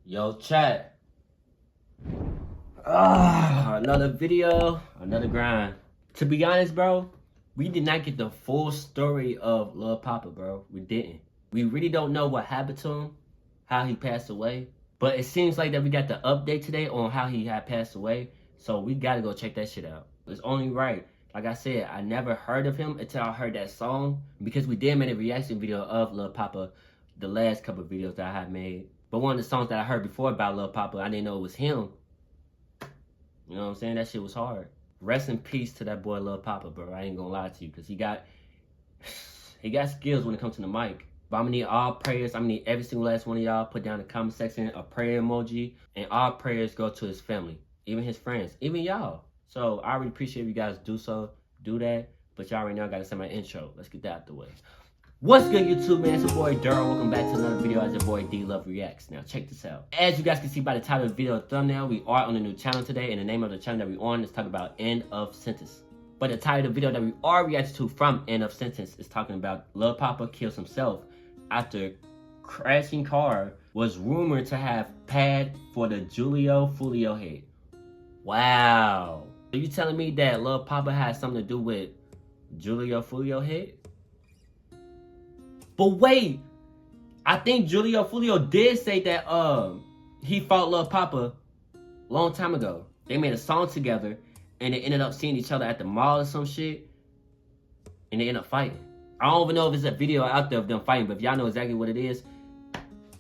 Yo, chat. Another video, another grind. To be honest, bro, we did not get the full story of Lil Poppa, bro. We didn't. We really don't know what happened to him, how he passed away. But it seems like that we got the update today on how he had passed away. So we gotta go check that shit out. It's only right. Like I said, I never heard of him until I heard that song. Because we did make a reaction video of Lil Poppa the last couple of videos that I had made. But one of the songs that I heard before about Lil Poppa, I didn't know it was him. You know what I'm saying? That shit was hard. Rest in peace to that boy Lil Poppa, bro. I ain't gonna lie to you, because he got skills when it comes to the mic. But I'm gonna need all prayers. I'm gonna need every single last one of y'all put down in the comment section a prayer emoji. And all prayers go to his family, even his friends, even y'all. So I really appreciate if you guys do that. But y'all right now gotta send my intro. Let's get that out the way. What's good, YouTube, man? It's your boy Daryl. Welcome back to another video as your boy D Love Reacts. Now check this out. As you guys can see by the title of the video thumbnail, we are on a new channel today, and the name of the channel that we're on is talking about End of Sentence. But the title of the video that we are reacting to from End of Sentence is talking about Lil Poppa kills himself after crashing car was rumored to have pad for the Julio Fulio head. Wow. Are you telling me that Lil Poppa has something to do with Julio Fulio head? But wait, I think Julio Fulio did say that he fought Lil Poppa a long time ago. They made a song together and they ended up seeing each other at the mall or some shit. And they ended up fighting. I don't even know if it's a video out there of them fighting, but if y'all know exactly what it is,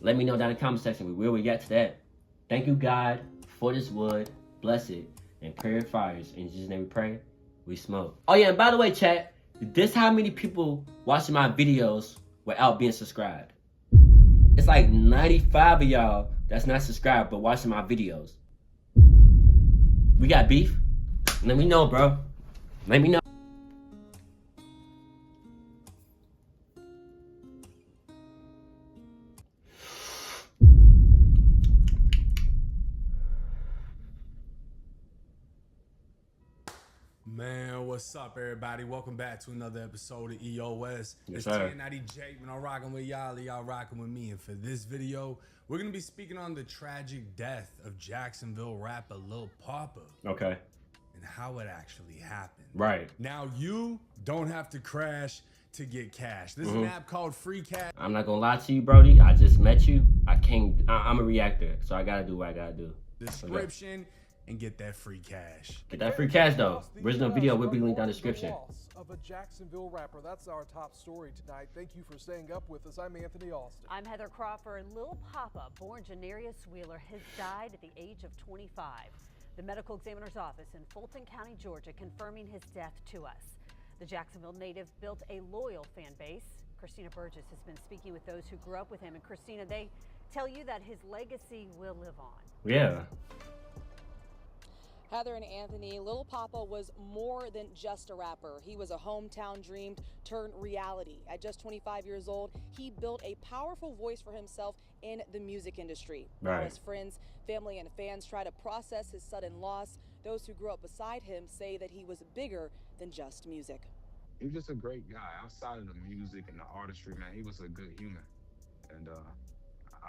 let me know down in the comment section. We will react to that. Thank you, God, for this wood. Bless it and purifiers. In Jesus' name we pray, we smoke. Oh yeah, and by the way, chat, this how many people watching my videos without being subscribed. It's like 95 of y'all that's not subscribed but watching my videos. We got beef? Let me know, bro. Let me know. Man, what's up, everybody? Welcome back to another episode of EOS. Yes, it's sir. 1090 Jake, man. I'm rocking with y'all rocking with me. And for this video, we're going to be speaking on the tragic death of Jacksonville rapper Lil Poppa. Okay. And how it actually happened. Right. Now, you don't have to crash to get cash. This is an app called Free Cash. I'm not gonna lie to you, Brody. I just met you. I'm a reactor, so I gotta do what I gotta do. Description. And get that free cash. Get that free cash though. Original video will be linked down in the description. Of a Jacksonville rapper. That's our top story tonight. Thank you for staying up with us. I'm Anthony Austin. I'm Heather Crawford. Lil Poppa, born Janarius Wheeler, has died at the age of 25. The medical examiner's office in Fulton County, Georgia, confirming his death to us. The Jacksonville native built a loyal fan base. Christina Burgess has been speaking with those who grew up with him. And Christina, they tell you that his legacy will live on. Yeah. Heather and Anthony, Lil Poppa was more than just a rapper. He was a hometown dream turned reality. At just 25 years old, he built a powerful voice for himself in the music industry. Right. Now his friends, family, and fans try to process his sudden loss. Those who grew up beside him say that he was bigger than just music. He was just a great guy. Outside of the music and the artistry, man, he was a good human. And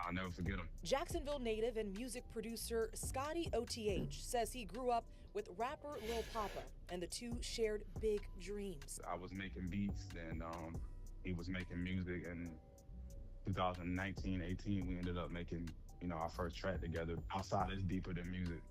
I'll never forget him. Jacksonville native and music producer Scotty OTH says he grew up with rapper Lil Poppa, and the two shared big dreams. I was making beats, and he was making music. And 2019, 18, we ended up making, our first track together. Outside is deeper than music.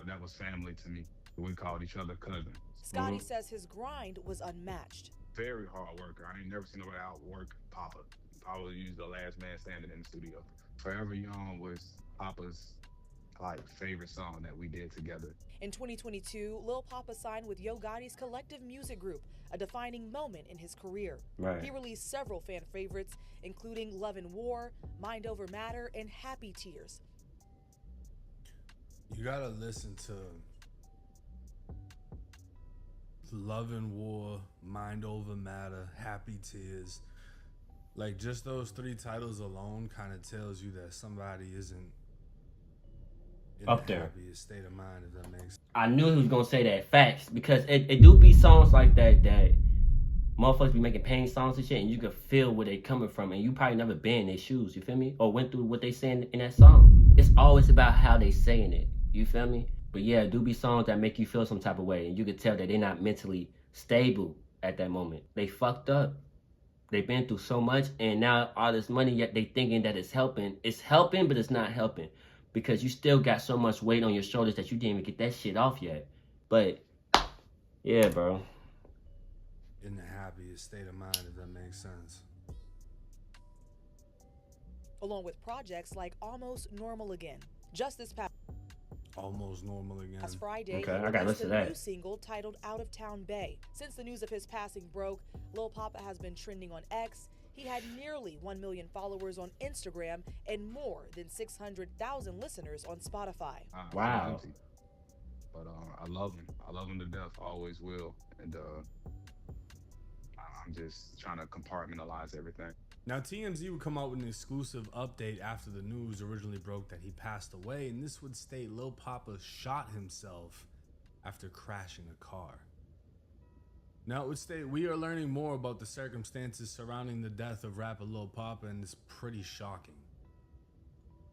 That was family to me. We called each other cousins. Scotty says his grind was unmatched. Very hard worker. I ain't never seen nobody outwork Poppa. Poppa was usually the last man standing in the studio. Forever Young was Poppa's favorite song that we did together. In 2022, Lil Poppa signed with Yo Gotti's Collective Music Group, a defining moment in his career. Right. He released several fan favorites, including Love and War, Mind Over Matter, and Happy Tears. You gotta listen to Love and War, Mind Over Matter, Happy Tears. Like, just those three titles alone kind of tells you that somebody isn't in Up the there. happiest state of mind, if that makes sense. I knew he was gonna say that. Facts. Because it do be songs like that motherfuckers be making pain songs and shit, and you can feel where they coming from, and you probably never been in their shoes, you feel me? Or went through what they saying in that song. It's always about how they saying it, you feel me? But yeah, do be songs that make you feel some type of way, and you can tell that they're not mentally stable at that moment. They fucked up. They've been through so much, and now all this money, yet they thinking that it's helping. It's helping, but it's not helping. Because you still got so much weight on your shoulders that you didn't even get that shit off yet. But, yeah, bro. In the happiest state of mind, if that makes sense. Along with projects like Almost Normal Again. Just this past Almost Normal Again. Friday, Okay, he I gotta released listen to a that. new single titled Out of Town Bay. Since the news of his passing broke, Lil Poppa has been trending on X. He had nearly 1 million followers on Instagram and more than 600,000 listeners on Spotify. Wow. But I love him. I love him to death. I always will. And I'm just trying to compartmentalize everything. Now, TMZ would come out with an exclusive update after the news originally broke that he passed away, and this would state Lil Poppa shot himself after crashing a car. Now, it would state we are learning more about the circumstances surrounding the death of rapper Lil Poppa, and it's pretty shocking.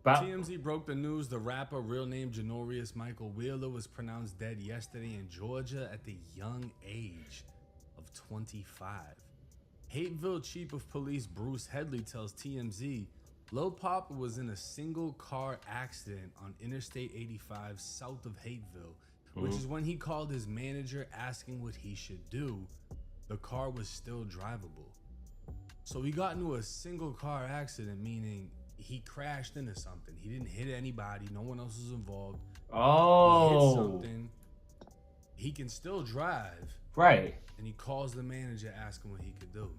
TMZ broke the news the rapper, real name Janorius Michael Wheeler, was pronounced dead yesterday in Georgia at the young age of 25. Hateville Chief of Police Bruce Headley tells TMZ Lil Poppa was in a single car accident on Interstate 85 south of Hateville, which is when he called his manager asking what he should do. The car was still drivable. So he got into a single car accident, meaning he crashed into something. He didn't hit anybody. No one else was involved. Oh. He hit something. He can still drive. Right. And he calls the manager asking what he could do.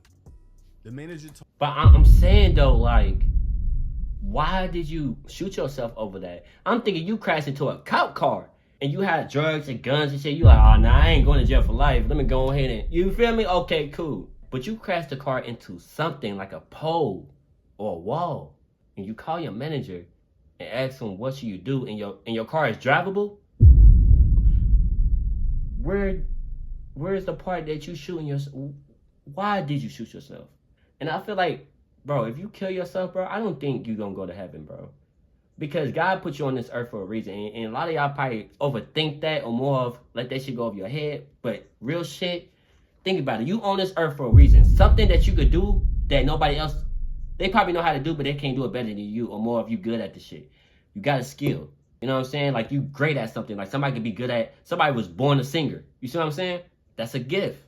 The manager told... But I'm saying, though, like, why did you shoot yourself over that? I'm thinking you crashed into a cop car and you had drugs and guns and shit. You like, oh, nah, I ain't going to jail for life. Let me go ahead and... You feel me? Okay, cool. But you crashed the car into something like a pole or a wall. And you call your manager and ask him, what should you do? And your car is drivable? Where's the part that you shooting yourself? Why did you shoot yourself? And I feel like, bro, if you kill yourself, bro, I don't think you're gonna go to heaven, bro. Because God put you on this earth for a reason. And a lot of y'all probably overthink that or more of let that shit go over your head. But real shit, think about it. You on this earth for a reason. Something that you could do that nobody else, they probably know how to do, but they can't do it better than you, or more of you good at the shit. You got a skill. You know what I'm saying? Like, you great at something. Like, somebody could be good at, somebody was born a singer. You see what I'm saying? That's a gift.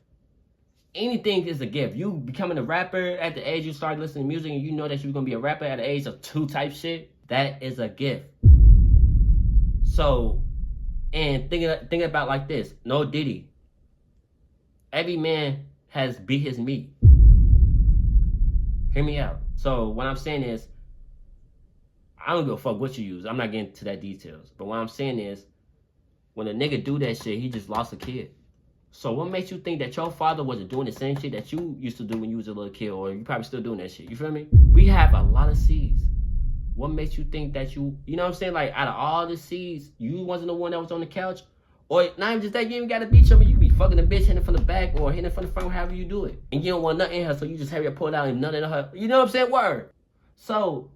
Anything is a gift. You becoming a rapper at the age you started listening to music and you know that you're going to be a rapper at the age of 2 type shit, that is a gift. So, and thinking about like this, no Diddy. Every man has beat his meat. Hear me out. So what I'm saying is, I don't give a fuck what you use. I'm not getting to that details. But what I'm saying is, when a nigga do that shit, he just lost a kid. So what makes you think that your father wasn't doing the same shit that you used to do when you was a little kid, or you probably still doing that shit? You feel me? We have a lot of seeds. What makes you think that you know what I'm saying? Like, out of all the seeds, you wasn't the one that was on the couch? Or not even just that, you even got to beat somebody. You be fucking a bitch, hitting from the back or hitting from the front, however you do it. And you don't want nothing in her, so you just hurry up, pull it out and nothing in her. You know what I'm saying? Word. So,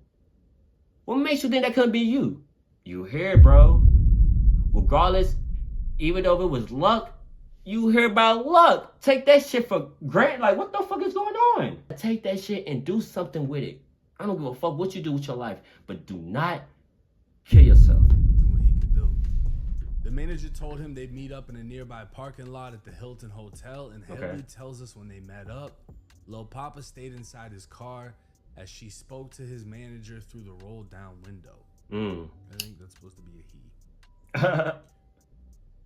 what makes you think that couldn't be you? You hear, bro. Regardless, even though it was luck, you hear about luck. Take that shit for granted. Like, what the fuck is going on? Take that shit and do something with it. I don't give a fuck what you do with your life, but do not kill yourself. What he could do. The manager told him they'd meet up in a nearby parking lot at the Hilton Hotel, and Headley tells us when they met up, Lil Poppa stayed inside his car as she spoke to his manager through the rolled down window. I think that's supposed to be a he.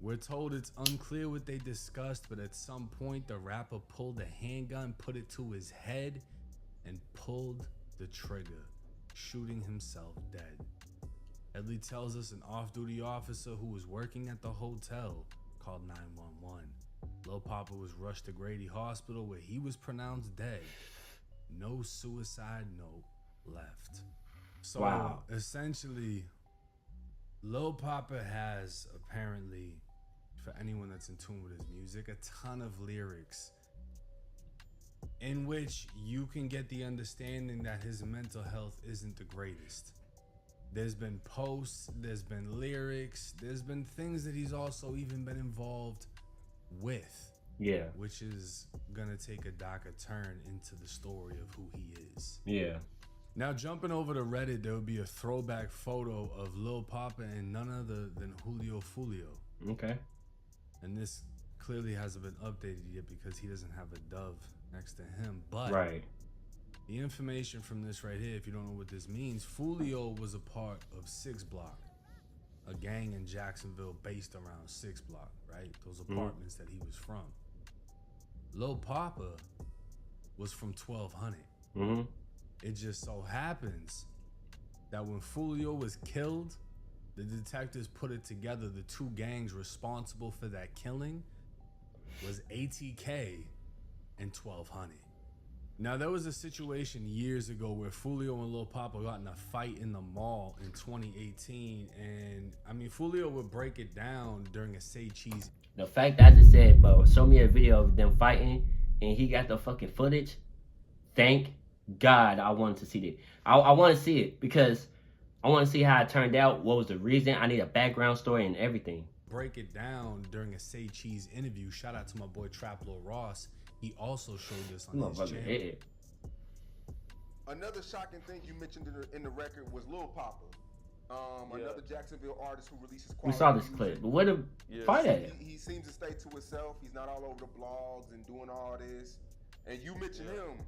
We're told it's unclear what they discussed, but at some point the rapper pulled a handgun, put it to his head, and pulled the trigger, shooting himself dead. Headley tells us an off-duty officer who was working at the hotel called 911. Lil Poppa was rushed to Grady Hospital where he was pronounced dead. No suicide note left. So wow. Essentially, Lil Poppa has apparently, for anyone that's in tune with his music, a ton of lyrics in which you can get the understanding that his mental health isn't the greatest. There's been posts, there's been lyrics, there's been things that he's also even been involved with. Yeah. Which is gonna take a darker turn into the story of who he is. Yeah. Now, jumping over to Reddit, there would be a throwback photo of Lil Poppa and none other than Julio Fulio. Okay. And this clearly hasn't been updated yet because he doesn't have a dove next to him. But Right. the information from this right here, if you don't know what this means, Fulio was a part of 6 Block, a gang in Jacksonville based around 6 Block, right? Those apartments that he was from. Lil Poppa was from 1200. Mm-hmm. It just so happens that when Fulio was killed, the detectives put it together. The 2 gangs responsible for that killing was ATK and 1200. Now, there was a situation years ago where Fulio and Lil Poppa got in a fight in the mall in 2018. And I mean, Fulio would break it down during a Say Cheese. The fact that I just said, bro, show me a video of them fighting and he got the fucking footage. Thank God I wanted to see it. I want to see it because I want to see how it turned out. What was the reason? I need a background story and everything. Break it down during a Say Cheese interview. Shout out to my boy Trap Lil Ross. He also showed this on his channel. Another shocking thing you mentioned in the record was Lil Poppa. Another Jacksonville artist who releases quality We saw this music. clip, but where the fight at? He seems to stay to himself. He's not all over the blogs and doing all this. And you mentioned him.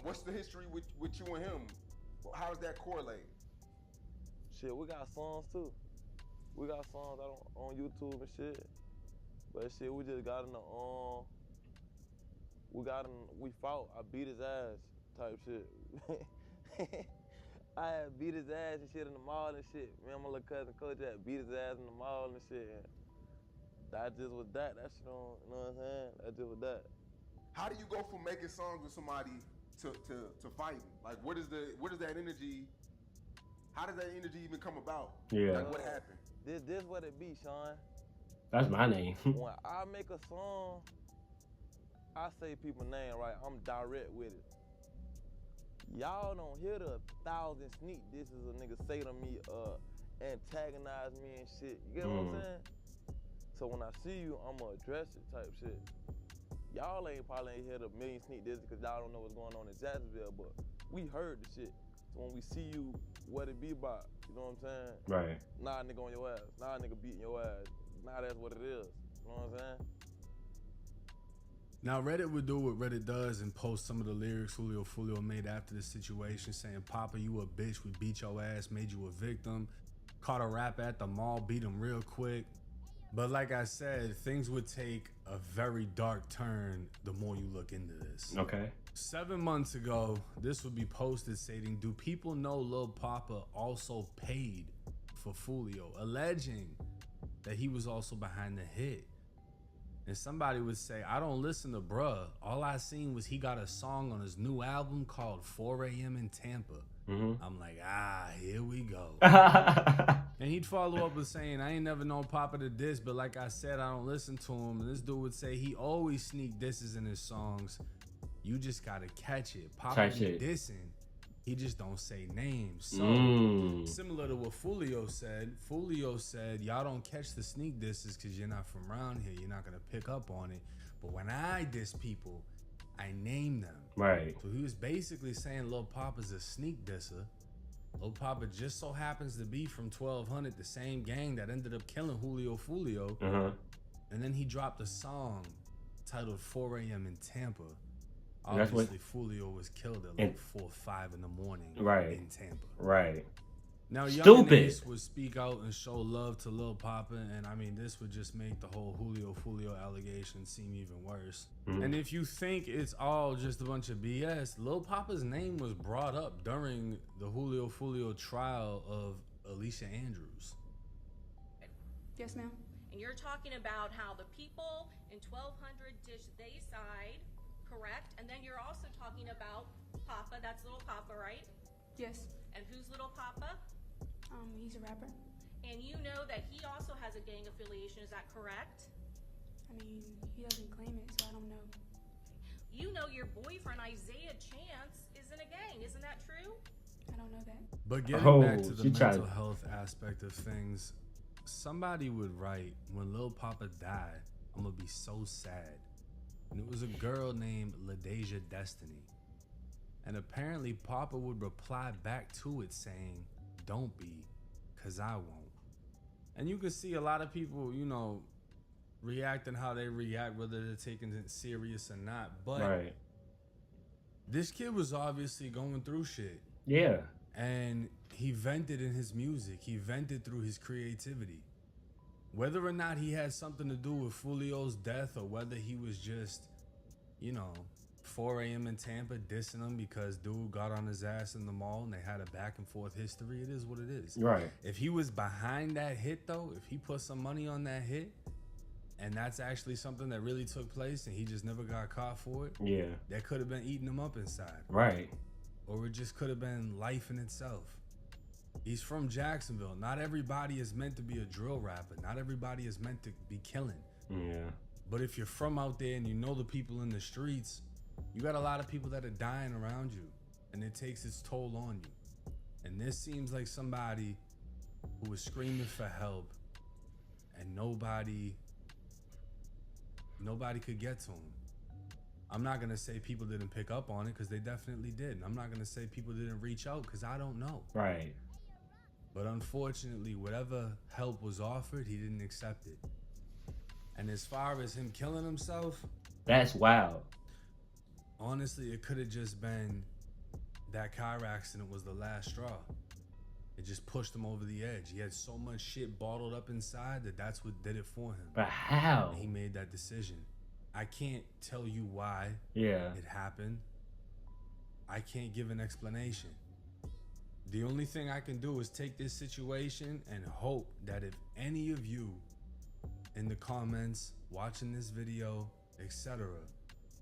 What's the history with you and him? How does that correlate? Shit, we got songs too. We got songs out on YouTube and shit. But shit, we just got in the we fought. I beat his ass type shit. I had beat his ass and shit in the mall and shit. Me and my little cousin Coach had beat his ass in the mall and shit. And that just was that. That shit on, you know what I'm saying? That just was that. How do you go from making songs with somebody to fighting? Like, where does that energy? How does that energy even come about? Yeah. Like, what happened? This what it be, Sean. That's my name. When I make a song, I say people's name right. I'm direct with it. Y'all don't hear the 1,000 sneak disses a nigga say to me, antagonize me and shit. You get what I'm saying? So when I see you, I'ma address it type shit. Y'all probably ain't hear the million sneak disses because y'all don't know what's going on in Jacksonville, but we heard the shit. So when we see you, what it be about, you know what I'm saying? Right. Nah, nigga on your ass. Nah, nigga beating your ass. Nah, that's what it is. You know what I'm saying? Now, Reddit would do what Reddit does and post some of the lyrics Julio Fulio made after the situation, saying, Poppa, you a bitch, we beat your ass, made you a victim, caught a rap at the mall, beat him real quick. But like I said, things would take a very dark turn the more you look into this. Okay. 7 months ago, this would be posted stating, do people know Lil Poppa also paid for Fulio, alleging that he was also behind the hit. And somebody would say, I don't listen to bruh. All I seen was he got a song on his new album called 4 a.m. in Tampa. I'm like, here we go. And he'd follow up with saying, I ain't never known Poppa to diss, but like I said, I don't listen to him. And this dude would say he always sneak disses in his songs. You just gotta catch it. Poppa be dissing. He just don't say names. So similar to what Fulio said, y'all don't catch the sneak disses because you're not from around here. You're not gonna pick up on it. But when I diss people, I name them. Right. So he was basically saying Lil Poppa's a sneak disser. Lil Poppa just so happens to be from 1200, the same gang that ended up killing Julio Fulio. And then he dropped a song titled 4 a.m. in Tampa. Obviously, Fulio was killed at like 4 or 5 in the morning in Tampa. Right. Now, Young Ace would speak out and show love to Lil Poppa, and I mean, this would just make the whole Julio Fulio allegation seem even worse. And if you think it's all just a bunch of BS, Lil Poppa's name was brought up during the Julio Fulio trial of Alicia Andrews. Yes, ma'am. And you're talking about how the people in 1200 dish they side, correct? And then you're also talking about Poppa, that's Lil Poppa, right? Yes. And who's Lil Poppa? He's a rapper. And you know that he also has a gang affiliation, is that correct? I mean, he doesn't claim it, so I don't know. you know your boyfriend Isaiah Chance is in a gang. Isn't that true? I don't know that. But getting back to she the tried. mental health aspect of things, somebody would write, when Lil Poppa died, I'm gonna be so sad. And it was a girl named LaDeja Destiny. And apparently Poppa would reply back to it saying, don't be, cause I won't. And you can see a lot of people, you know, reacting how they react, whether they're taking it serious or not. But Right. this kid was obviously going through shit. Yeah. And he vented in his music. He vented through his creativity. Whether or not he had something to do with Fulio's death, or whether he was just, you know, 4 a.m. in Tampa dissing him because dude got on his ass in the mall and they had a back and forth history, it is what it is. Right. If he was behind that hit though, if he put some money on that hit, and that's actually something that really took place and he just never got caught for it, Yeah. that could have been eating him up inside. Right. Or it just could have been life in itself. He's from Jacksonville. Not everybody is meant to be a drill rapper. Not everybody is meant to be killing. Yeah. But if you're from out there and you know the people in the streets, you got a lot of people that are dying around you, and it takes its toll on you. And this seems like somebody who was screaming for help, and nobody could get to him. I'm not gonna say people didn't pick up on it, because they definitely did. And I'm not gonna say people didn't reach out, because I don't know. Right. But unfortunately, whatever help was offered, he didn't accept it. And as far as him killing himself, that's wild. Honestly, it could have just been that car accident was the last straw. It just pushed him over the edge. He had so much shit bottled up inside that's what did it for him. But how? And he made that decision. I can't tell you why it happened. I can't give an explanation. The only thing I can do is take this situation and hope that if any of you in the comments, watching this video, etc.,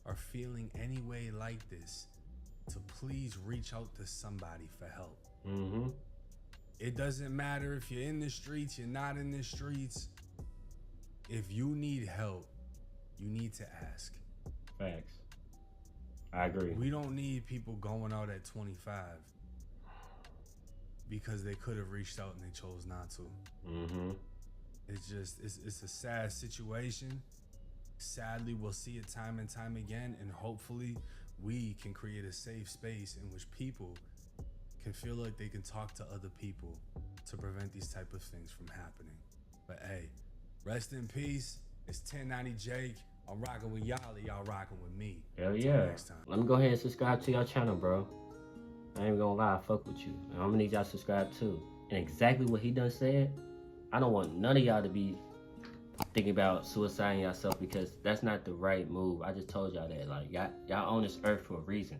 are feeling any way like this, to please reach out to somebody for help. Mm-hmm. It doesn't matter if you're in the streets, you're not in the streets. If you need help, you need to ask. Facts. I agree. We don't need people going out at 25 because they could have reached out and they chose not to. Mm-hmm. It's just, it's a sad situation. Sadly, we'll see it time and time again, and hopefully we can create a safe space in which people can feel like they can talk to other people to prevent these type of things from happening. But hey, rest in peace. It's 1090 Jake. I'm rocking with y'all, y'all rocking with me. Hell Till yeah. next time. Let me go ahead and subscribe to your channel, bro. I ain't gonna lie, I fuck with you. And I'm gonna need y'all to subscribe too. And exactly what he done said, I don't want none of y'all to be thinking about suiciding yourself, because that's not the right move. I just told y'all that. Like, y'all on this earth for a reason.